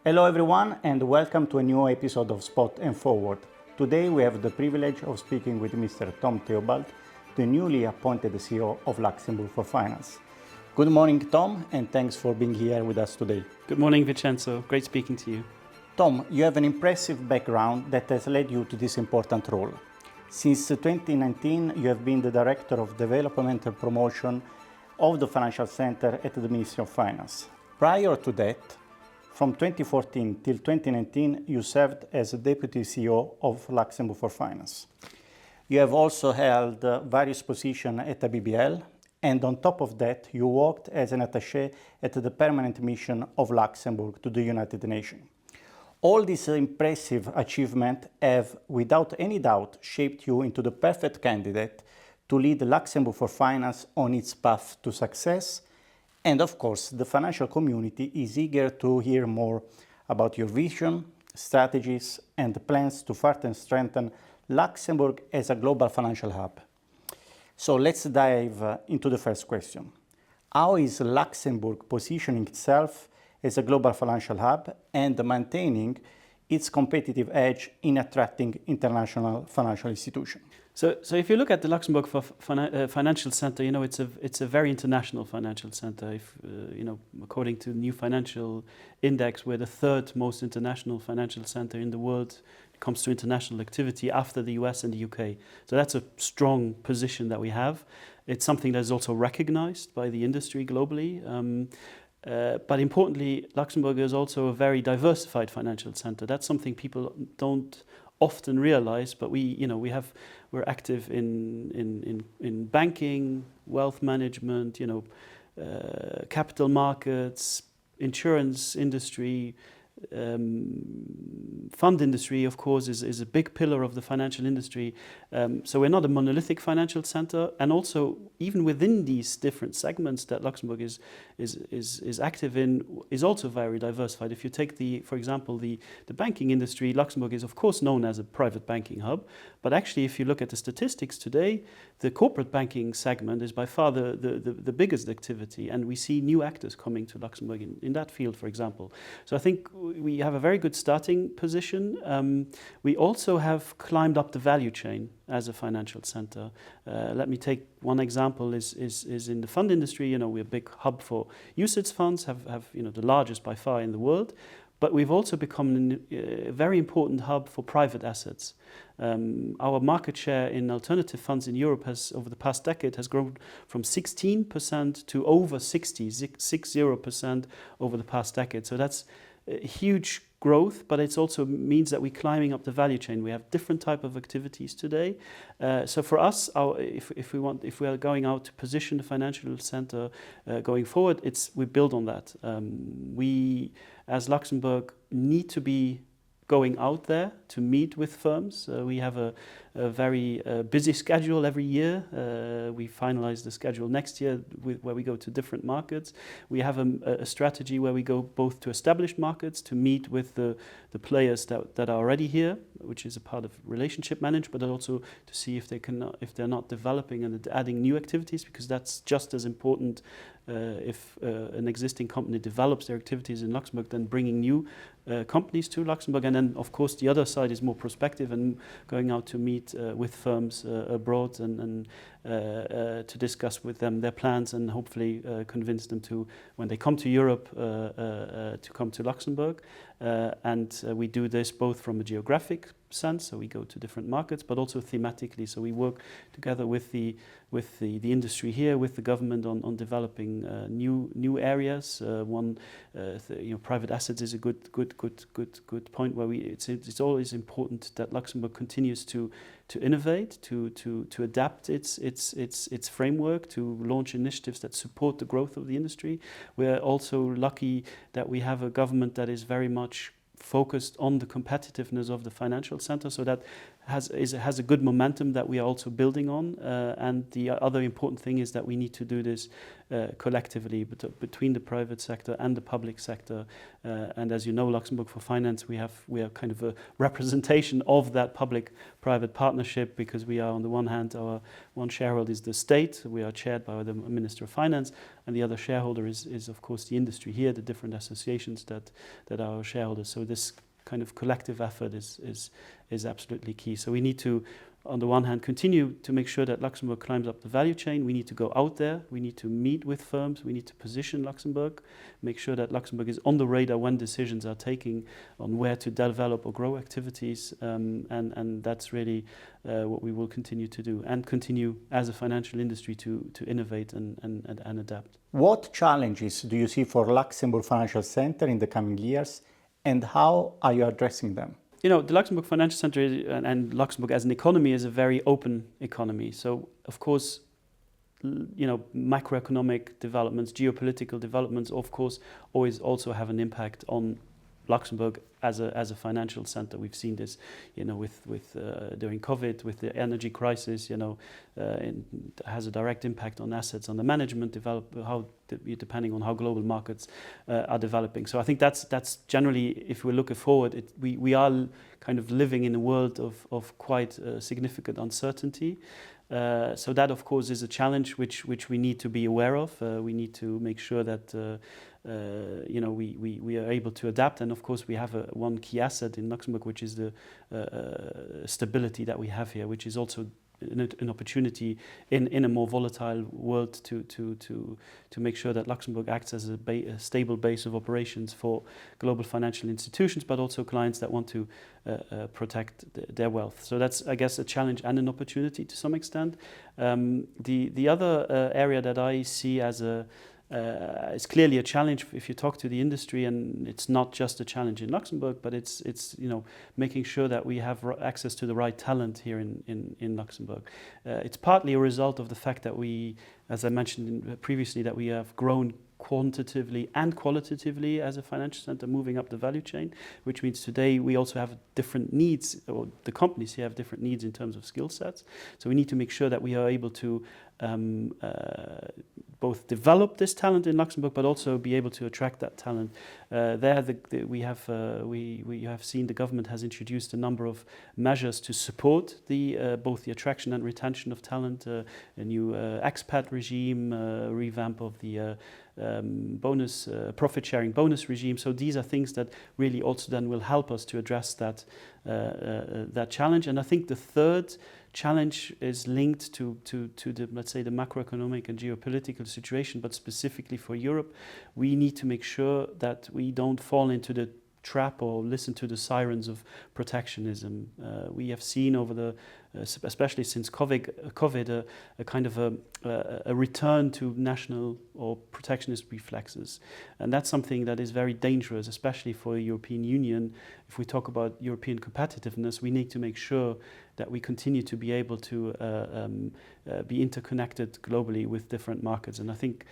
Hello everyone and welcome to a new episode of Spot and Forward. Today we have the privilege of speaking with Mr. Tom Theobald, the newly appointed CEO of Luxembourg for Finance. Good morning, Tom, and thanks for being here with us today. Good morning, Vincenzo. Great speaking to you. Tom, you have an impressive background that has led you to this important role. Since 2019, you have been the Director of Development and Promotion of the Financial Center at the Ministry of Finance. Prior to that, from 2014 till 2019, you served as a Deputy CEO of Luxembourg for Finance. You have also held various positions at ABBL, and on top of that, you worked as an attaché at the Permanent Mission of Luxembourg to the United Nations. All these impressive achievements have, without any doubt, shaped you into the perfect candidate to lead Luxembourg for Finance on its path to success. And of course, the financial community is eager to hear more about your vision, strategies, and plans to further strengthen Luxembourg as a global financial hub. So let's dive into the first question. How is Luxembourg positioning itself as a global financial hub and maintaining its competitive edge in attracting international financial institutions? So if you look at the Luxembourg Financial Center, it's a very international financial center. If according to the new financial index, we're the third most international financial center in the world when it comes to international activity after the US and the UK. So that's a strong position that we have. It's something that is also recognized by the industry globally. But importantly, Luxembourg is also a very diversified financial center. That's something people don't often realize, but we're active in banking, wealth management, capital markets, insurance industry, fund industry, of course, is a big pillar of the financial industry. So we're not a monolithic financial center, and also even within these different segments that Luxembourg is active in, is also very diversified. If you take for example, the banking industry, Luxembourg is of course known as a private banking hub, but actually if you look at the statistics today, the corporate banking segment is by far the biggest activity, and we see new actors coming to Luxembourg in that field, for example. So I think we have a very good starting position. We also have climbed up the value chain as a financial center. Let me take one example is in the fund industry. We're a big hub for UCITS funds, have the largest by far in the world, but we've also become a very important hub for private assets. Our market share in alternative funds in Europe has, over the past decade, has grown from 16% to over 60% over the past decade. So that's a huge growth, but it also means that we're climbing up the value chain. We have different type of activities today. So for us, if we are going out to position the financial center going forward, we build on that. We, as Luxembourg, need to be going out there to meet with firms. We have a very busy schedule every year. We finalize the schedule next year where we go to different markets. We have a strategy where we go both to established markets to meet with the players that are already here, which is a part of relationship management, but also to see if they're not developing and adding new activities, because that's just as important if an existing company develops their activities in Luxembourg than bringing new companies to Luxembourg. And then, of course, the other side is more prospective and going out to meet with firms abroad and to discuss with them their plans and hopefully convince them to, when they come to Europe, to come to Luxembourg. And we do this both from a geographic sense, so we go to different markets, but also thematically. So we work together with the industry here, with the government on developing new areas. Private assets is a good point where it's always important that Luxembourg continues to innovate, to adapt its framework, to launch initiatives that support the growth of the industry. We're also lucky that we have a government that is very much focused on the competitiveness of the financial center, so that has a good momentum that we are also building on. And the other important thing is that we need to do this collectively between the private sector and the public sector. And as you know, Luxembourg for Finance, we are kind of a representation of that public-private partnership, because we are, on the one hand, our one shareholder is the state. We are chaired by the Minister of Finance, and the other shareholder is of course the industry here, the different associations that are our shareholders. So this kind of collective effort is absolutely key. So we need to, on the one hand, continue to make sure that Luxembourg climbs up the value chain. We need to go out there. We need to meet with firms. We need to position Luxembourg, make sure that Luxembourg is on the radar when decisions are taken on where to develop or grow activities. And that's really what we will continue to do, and continue as a financial industry to innovate and adapt. What challenges do you see for Luxembourg Financial Center in the coming years, and how are you addressing them? The Luxembourg Financial Center and Luxembourg as an economy is a very open economy. So, of course, macroeconomic developments, geopolitical developments, of course, always also have an impact on Luxembourg as a financial center. We've seen this, with during COVID, with the energy crisis. It has a direct impact on assets under management, depending on how global markets are developing. So I think that's generally, if we're looking forward, we are kind of living in a world of quite significant uncertainty. So that, of course, is a challenge which we need to be aware of. We need to make sure that we are able to adapt. And of course, we have one key asset in Luxembourg, which is the stability that we have here, which is also an opportunity in a more volatile world to make sure that Luxembourg acts as a stable base of operations for global financial institutions, but also clients that want to protect their wealth. So that's, I guess, a challenge and an opportunity to some extent. The other area that I see as it's clearly a challenge if you talk to the industry, and it's not just a challenge in Luxembourg, but it's making sure that we have access to the right talent here in Luxembourg. It's partly a result of the fact that we, as I mentioned previously, that we have grown quantitatively and qualitatively as a financial center, moving up the value chain, which means today we also have different needs, or the companies here have different needs in terms of skill sets. So we need to make sure that we are able to both develop this talent in Luxembourg, but also be able to attract that talent. We have seen the government has introduced a number of measures to support both the attraction and retention of talent, a new expat regime, revamp of the profit-sharing bonus regime. So these are things that really also then will help us to address that challenge. And I think the third challenge is linked to the, let's say, the macroeconomic and geopolitical situation, but specifically for Europe. We need to make sure that we don't fall into the trap or listen to the sirens of protectionism. We have seen especially since COVID, a kind of a return to national or protectionist reflexes. And that's something that is very dangerous, especially for the European Union. If we talk about European competitiveness, we need to make sure that we continue to be able to be interconnected globally with different markets. And I think,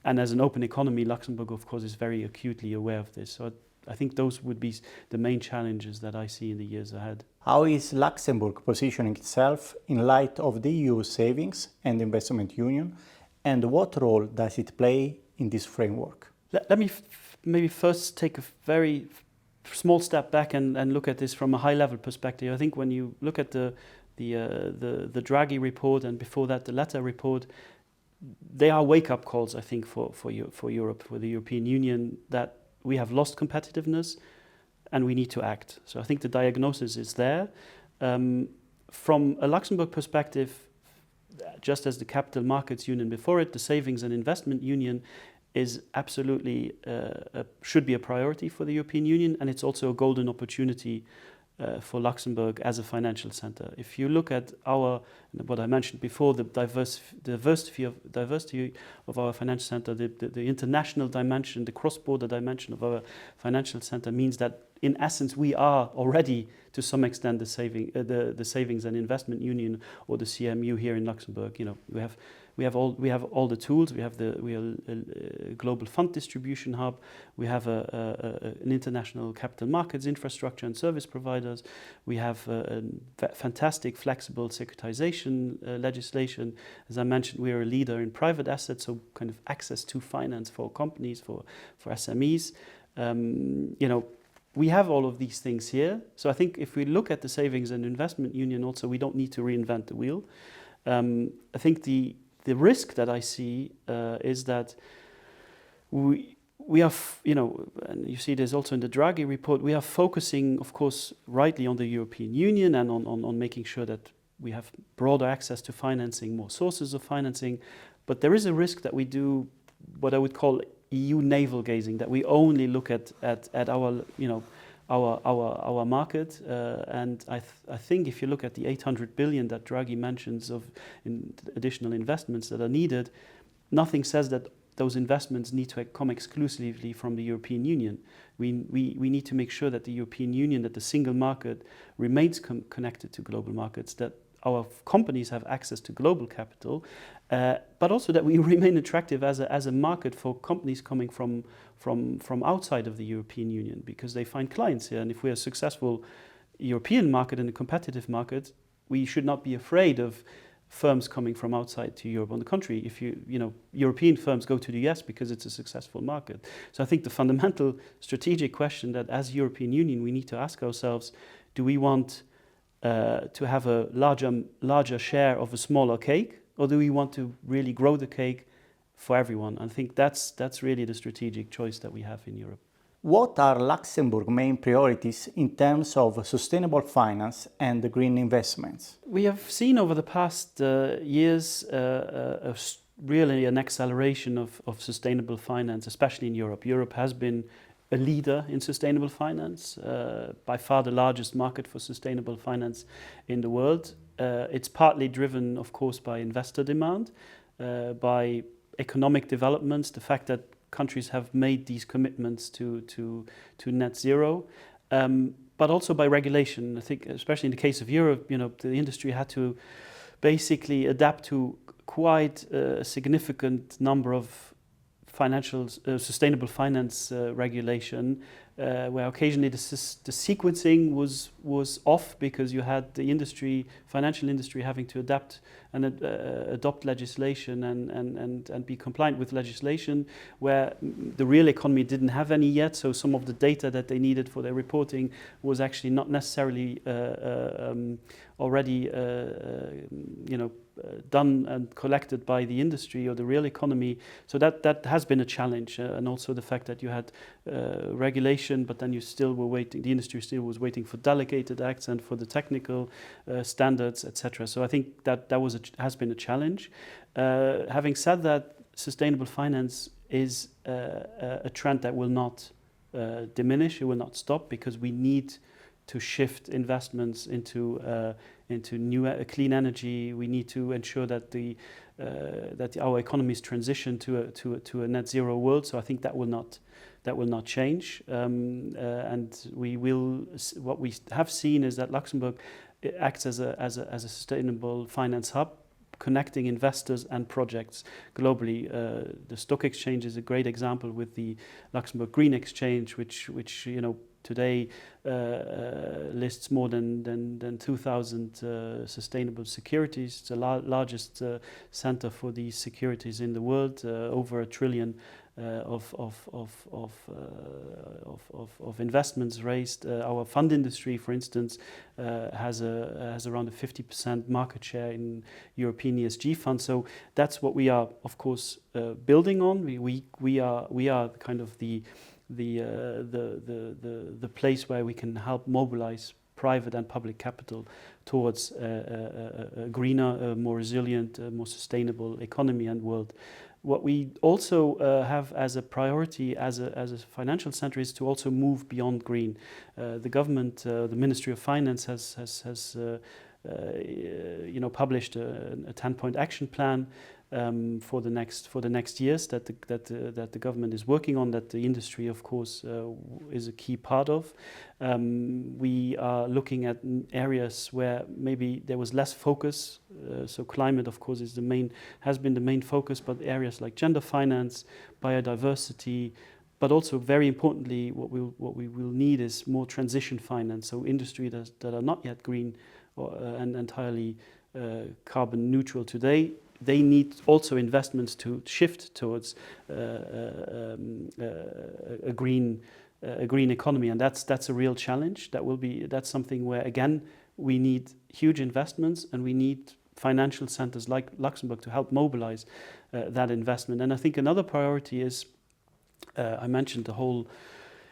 and as an open economy, Luxembourg, of course, is very acutely aware of this. So I think those would be the main challenges that I see in the years ahead. How is Luxembourg positioning itself in light of the EU Savings and Investment Union, and what role does it play in this framework? Let me maybe first take a very small step back and look at this from a high-level perspective. I think when you look at the Draghi report, and before that the Letta report, they are wake-up calls, I think, for Europe, for the European Union, that we have lost competitiveness and we need to act. So I think the diagnosis is there. From a Luxembourg perspective, just as the Capital Markets Union before it, the Savings and Investment Union is absolutely, should be a priority for the European Union, and it's also a golden opportunity for Luxembourg as a financial center. If you look at what I mentioned before, the diversity of our financial center, the international dimension, the cross-border dimension of our financial center means that in essence we are already to some extent the savings and investment union, or the CMU here in Luxembourg. You know, we have all the tools. We are a global fund distribution hub. We have an international capital markets infrastructure and service providers. We have a fantastic flexible securitization legislation. As I mentioned, we are a leader in private assets, so kind of access to finance for companies, for SMEs. You know, we have all of these things here. So I think if we look at the savings and investment union also, we don't need to reinvent the wheel. I think the risk that I see is that we are, you know, and you see this also in the Draghi report, we are focusing, of course, rightly on the European Union and on making sure that we have broader access to financing, more sources of financing. But there is a risk that we do what I would call EU navel gazing, that we only look at our, you know, our market, and I think if you look at the 800 billion that Draghi mentions of additional investments that are needed, nothing says that those investments need to come exclusively from the European Union. We need to make sure that the European Union, that the single market remains connected to global markets, that our companies have access to global capital, but also that we remain attractive as a market for companies coming from outside of the European Union, because they find clients here. And if we are a successful European market and a competitive market, we should not be afraid of firms coming from outside to Europe. On the contrary, if you know, European firms go to the US because it's a successful market. So I think the fundamental strategic question that as European Union we need to ask ourselves, do we want to have a larger share of a smaller cake, or do we want to really grow the cake for everyone? I think that's really the strategic choice that we have in Europe. What are Luxembourg's main priorities in terms of sustainable finance and green investments? We have seen over the past years really an acceleration of sustainable finance, especially in Europe. Europe has been a leader in sustainable finance, by far the largest market for sustainable finance in the world. It's partly driven, of course, by investor demand, by economic developments, the fact that countries have made these commitments to net zero, but also by regulation. I think, especially in the case of Europe, you know, the industry had to basically adapt to quite a significant number of sustainable finance regulation, where occasionally the sequencing was off, because you had the financial industry having to adapt and adopt legislation and be compliant with legislation, where the real economy didn't have any yet. So some of the data that they needed for their reporting was actually not necessarily already done and collected by the industry or the real economy. So that has been a challenge, and also the fact that you had regulation, but then you still were waiting. The industry still was waiting for delegated acts and for the technical standards, etc. So I think that has been a challenge. Having said that, sustainable finance is a trend that will not diminish. It will not stop, because we need to shift investments into new clean energy. We need to ensure that our economies transition to a net zero world. So I think that will not change. And what we have seen is that Luxembourg acts as a sustainable finance hub, connecting investors and projects globally. The stock exchange is a great example with the Luxembourg Green Exchange, which you know, today lists more than 2,000 sustainable securities. It's the largest center for these securities in the world. Over $1 trillion of investments raised. Our fund industry, for instance, has around a 50% market share in European ESG funds. So that's what we are, of course, building on. We are kind of the place where we can help mobilize private and public capital towards a greener, more resilient, more sustainable economy and world. What we also have as a priority as a financial center is to also move beyond green. The government, the Ministry of Finance has published a 10-point action plan for the next years that the government is working on, that the industry, of course, is a key part of. We are looking at areas where maybe there was less focus. So climate, of course, has been the main focus, but areas like gender finance, biodiversity, but also very importantly, what we will need is more transition finance. So industry that are not yet green and entirely carbon neutral today, they need also investments to shift towards a green economy, and that's a real challenge. That's something where again we need huge investments, and we need financial centers like Luxembourg to help mobilize that investment. And I think another priority is, I mentioned the whole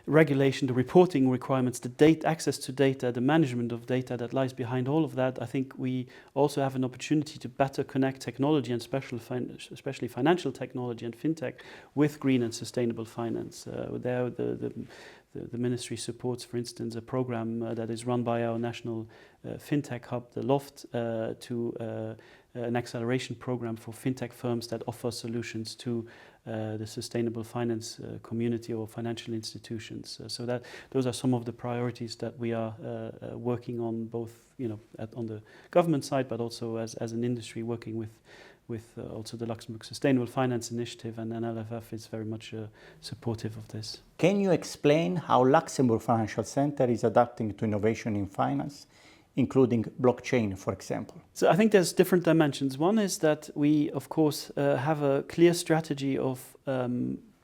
regulation, the reporting requirements, the access to data, the management of data that lies behind all of that. I think we also have an opportunity to better connect technology, and especially financial technology and fintech, with green and sustainable finance. There, the ministry supports, for instance, a program that is run by our national fintech hub, the Loft, to an acceleration program for fintech firms that offer solutions to the sustainable finance community or financial institutions. So that those are some of the priorities that we are working on, both on the government side, but also as an industry, working with also the Luxembourg Sustainable Finance Initiative, and LFF is very much supportive of this. Can you explain how Luxembourg Financial Center is adapting to innovation in finance, including blockchain, for example? So I think there's different dimensions. One is that we, of course, have a clear strategy of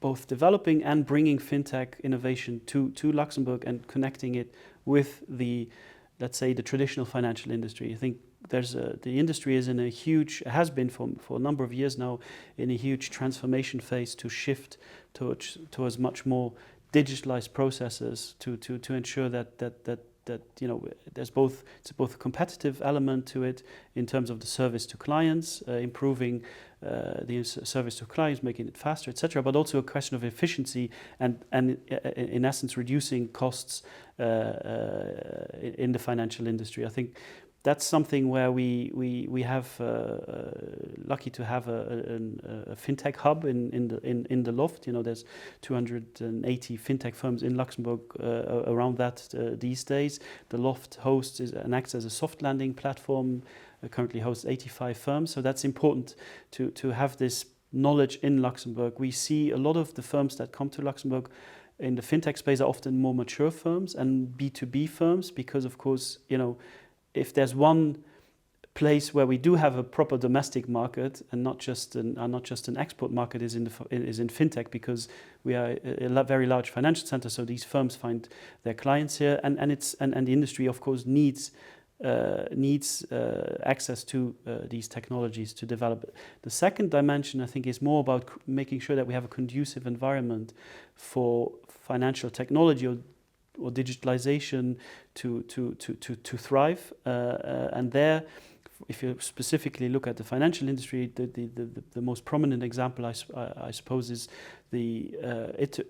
both developing and bringing fintech innovation to Luxembourg and connecting it with let's say, the traditional financial industry. I think the industry has been for a number of years now in a huge transformation phase to shift towards much more digitalized processes to ensure that it's both a competitive element to it in terms of the service to clients, improving the service to clients, making it faster, etc., but also a question of efficiency and in essence reducing costs in the financial industry. I think that's something where we have lucky to have a fintech hub in the Loft. There's 280 fintech firms in Luxembourg around that these days. The Loft hosts and acts as a soft landing platform. Currently hosts 85 firms. So that's important to have this knowledge in Luxembourg. We see a lot of the firms that come to Luxembourg in the fintech space are often more mature firms and B2B firms, because of course, if there's one place where we do have a proper domestic market and not just an export market is in fintech, because we are a very large financial center. So these firms find their clients here, and the industry, of course, needs access to these technologies to develop it. The second dimension, I think, is more about making sure that we have a conducive environment for financial technology or digitalization to thrive. And there, if you specifically look at the financial industry, the most prominent example, I suppose, is the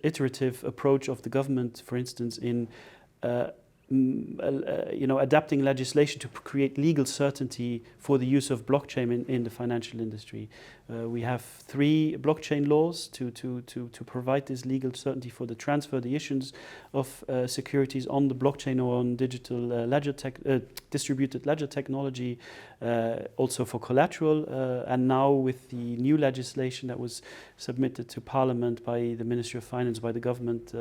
iterative approach of the government, for instance, in adapting legislation to create legal certainty for the use of blockchain in the financial industry. We have 3 blockchain laws to provide this legal certainty for the transfer, the issuance of securities on the blockchain or on digital distributed ledger technology, also for collateral. And now with the new legislation that was submitted to Parliament by the Ministry of Finance, by the government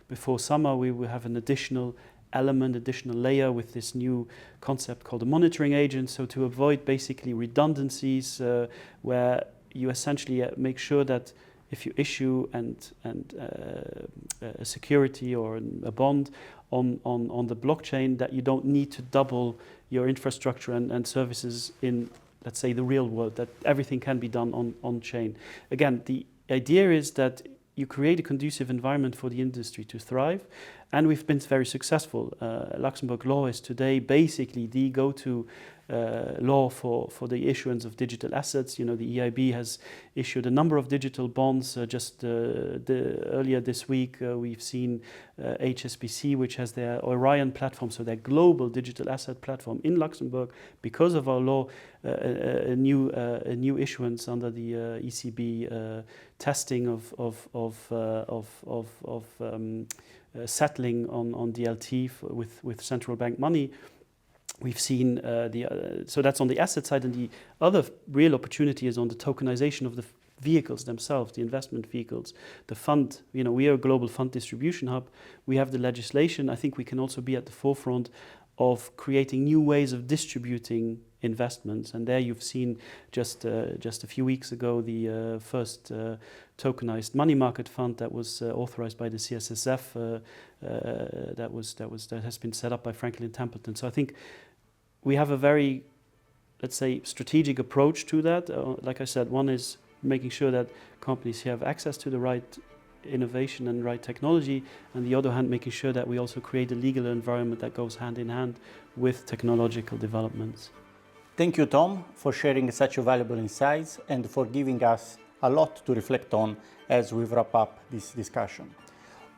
before summer, we will have an additional layer with this new concept called a monitoring agent. So to avoid basically redundancies, where you essentially make sure that if you issue a security or a bond on the blockchain, that you don't need to double your infrastructure and services in, let's say, the real world, that everything can be done on chain. Again, the idea is that you create a conducive environment for the industry to thrive, and we've been very successful. Luxembourg law is today basically the go-to law for the issuance of digital assets. You know, the EIB has issued a number of digital bonds. Earlier this week, we've seen HSBC, which has their Orion platform, so their global digital asset platform in Luxembourg, because of our law, a new issuance under the ECB testing of settling on DLT with central bank money. We've seen so that's on the asset side, and the other real opportunity is on the tokenization of the vehicles themselves, the investment vehicles, the fund. You know, we are a global fund distribution hub. We have the legislation. I think we can also be at the forefront of creating new ways of distributing investments. And there you've seen just a few weeks ago the first tokenized money market fund that was authorized by the CSSF that has been set up by Franklin Templeton. So I think we have a very, let's say, strategic approach to that. Like I said, one is making sure that companies have access to the right innovation and right technology, and the other hand making sure that we also create a legal environment that goes hand in hand with technological developments. Thank you, Tom, for sharing such valuable insights and for giving us a lot to reflect on as we wrap up this discussion.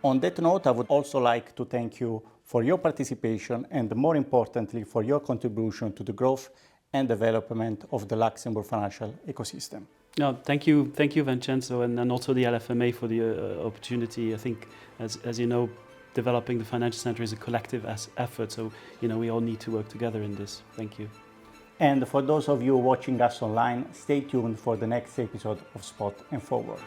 On that note, I would also like to thank you for your participation and, more importantly, for your contribution to the growth and development of the Luxembourg financial ecosystem. No, thank you, Vincenzo, and also the LFMA for the opportunity. I think, as you know, developing the financial center is a collective effort, so you know we all need to work together in this. Thank you. And for those of you watching us online, stay tuned for the next episode of Spot and Forward.